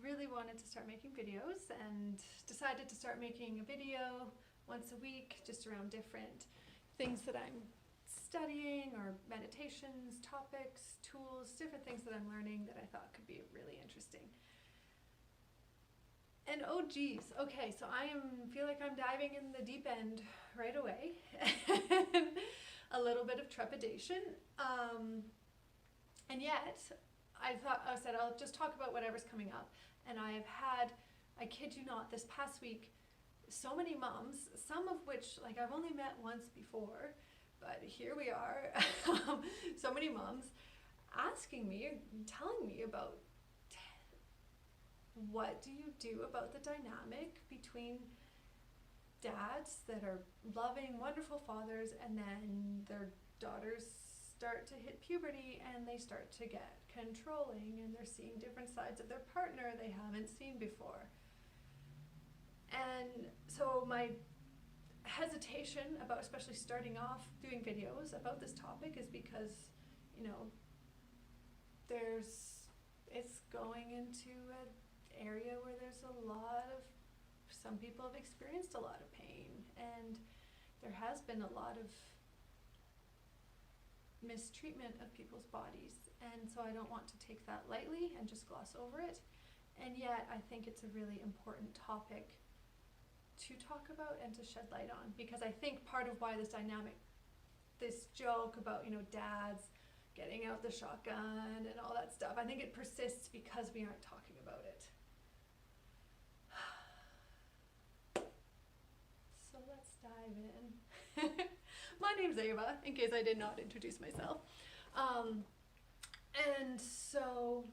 really wanted to start making videos and decided to start making a video once a week just around different things that I'm studying, or meditations, topics, tools, different things that I'm learning that I thought could be really interesting. And oh geez, okay, so I feel like I'm diving in the deep end right away. A little bit of trepidation, and yet I said I'll just talk about whatever's coming up. And I have had, I kid you not, this past week, so many moms, some of which like I've only met once before, but here we are. So many moms asking me, telling me about, what do you do about the dynamic between dads that are loving, wonderful fathers, and then their daughters start to hit puberty and they start to get controlling and they're seeing different sides of their partner they haven't seen before. And so my hesitation about especially starting off doing videos about this topic is because, you know, it's going into an area where there's some people have experienced a lot of pain, and there has been a lot of mistreatment of people's bodies, and so I don't want to take that lightly and just gloss over it. And yet I think it's a really important topic to talk about and to shed light on, because I think part of why this dynamic, this joke about, you know, dads getting out the shotgun and all that stuff, I think it persists because we aren't talking about it. So let's dive in. My name's Ava, in case I did not introduce myself. And so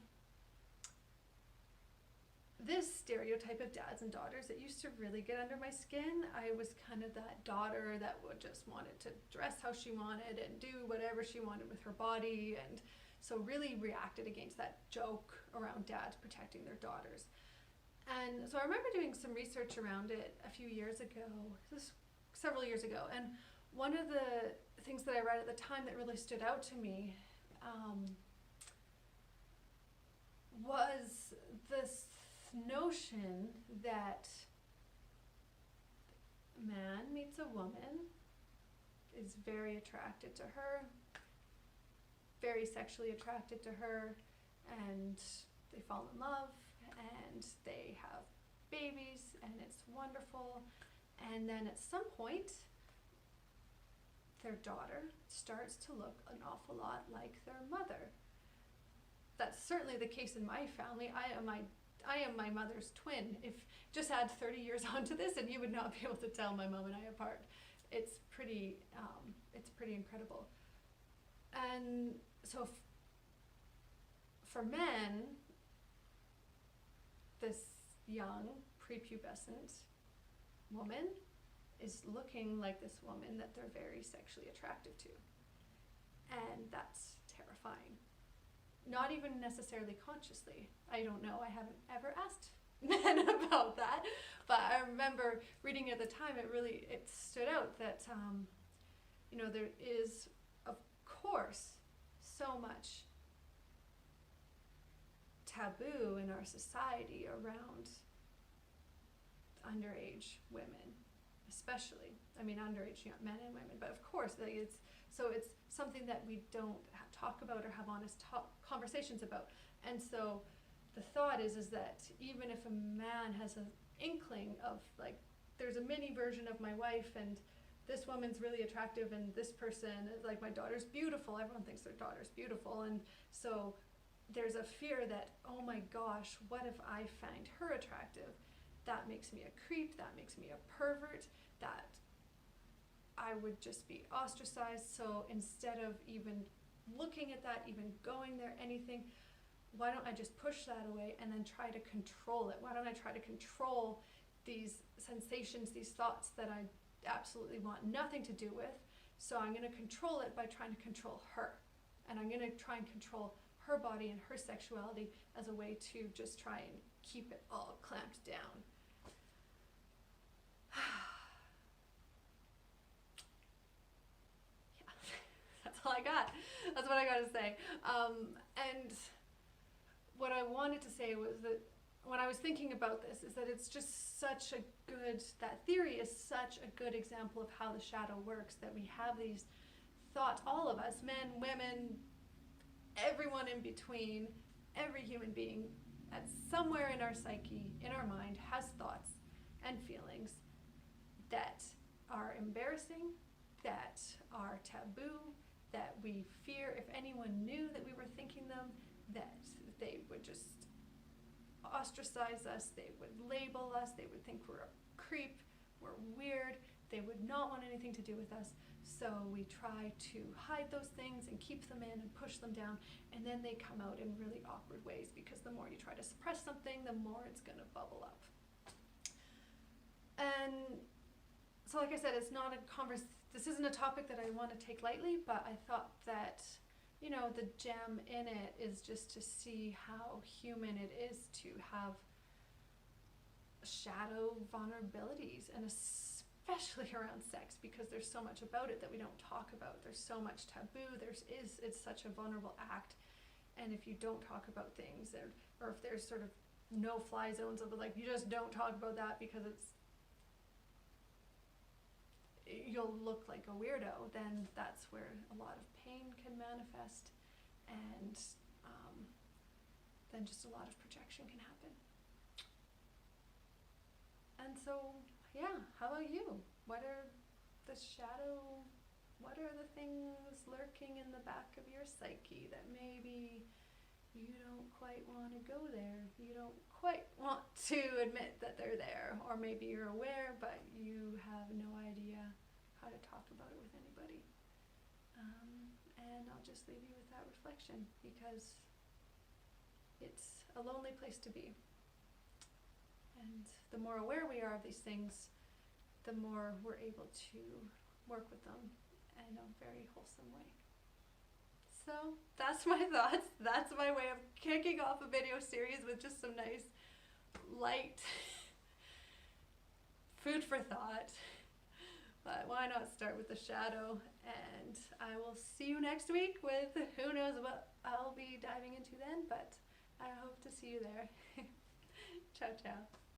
this stereotype of dads and daughters, it used to really get under my skin. I was kind of that daughter that would just wanted to dress how she wanted and do whatever she wanted with her body, and so really reacted against that joke around dads protecting their daughters. And so I remember doing some research around it a few years ago, several years ago, and one of the things that I read at the time that really stood out to me was this notion that man meets a woman, is very attracted to her, very sexually attracted to her, and they fall in love and they have babies and it's wonderful. And then at some point their daughter starts to look an awful lot like their mother. That's certainly the case in my family. I am my mother's twin. If just add 30 years onto this and you would not be able to tell my mom and I apart. It's pretty incredible. And so for men, this young prepubescent woman is looking like this woman that they're very sexually attracted to. And that's terrifying. Not even necessarily consciously. I don't know, I haven't ever asked men about that, but I remember reading at the time, it stood out that, you know, there is, of course, so much taboo in our society around underage women, especially. I mean, underage men and women, but of course, like it's something that we don't talk about or have honest conversations about. And so the thought is that even if a man has an inkling of, like, there's a mini version of my wife and this woman's really attractive and this person is like, my daughter's beautiful, everyone thinks their daughter's beautiful, and so there's a fear that, oh my gosh, what if I find her attractive? That makes me a creep, that makes me a pervert, that I would just be ostracized. So instead of even looking at that, even going there, anything, why don't I just push that away and then try to control it? Why don't I try to control these sensations, these thoughts that I absolutely want nothing to do with? So I'm going to control it by trying to control her. And I'm going to try and control her body and her sexuality as a way to just try and keep it all clamped down. Yeah, that's all I got. That's what I got to say. And what I wanted to say was that when I was thinking about this is that it's just such a good, that theory is such a good example of how the shadow works, that we have these thoughts, all of us, men, women, everyone in between, every human being, at somewhere in our psyche, in our mind, has thoughts and feelings that are embarrassing, that are taboo, that we fear if anyone knew that we were thinking them, that they would just ostracize us, they would label us, they would think we're a creep, we're weird, they would not want anything to do with us. So we try to hide those things and keep them in and push them down, and then they come out in really awkward ways, because the more you try to suppress something, the more it's going to bubble up. And so like I said, it's not a this isn't a topic that I want to take lightly, but I thought that, you know, the gem in it is just to see how human it is to have shadow vulnerabilities, and especially around sex, because there's so much about it that we don't talk about. There's so much taboo. It's such a vulnerable act, and if you don't talk about things, or if there's sort of no-fly zones of like, you just don't talk about that because you'll look like a weirdo, then that's where a lot of pain can manifest, and then just a lot of projection can happen. And so, yeah, how about you? What are the things lurking in the back of your psyche that maybe you don't quite want to go there? You don't quite want to admit that they're there, or maybe you're aware, but you have no idea how to talk about it with anybody. And I'll just leave you with that reflection, because it's a lonely place to be. And the more aware we are of these things, the more we're able to work with them in a very wholesome way. So that's my thoughts. That's my way of kicking off a video series with just some nice, light food for thought. But why not start with the shadow? And I will see you next week with who knows what I'll be diving into then, but I hope to see you there. Ciao, ciao.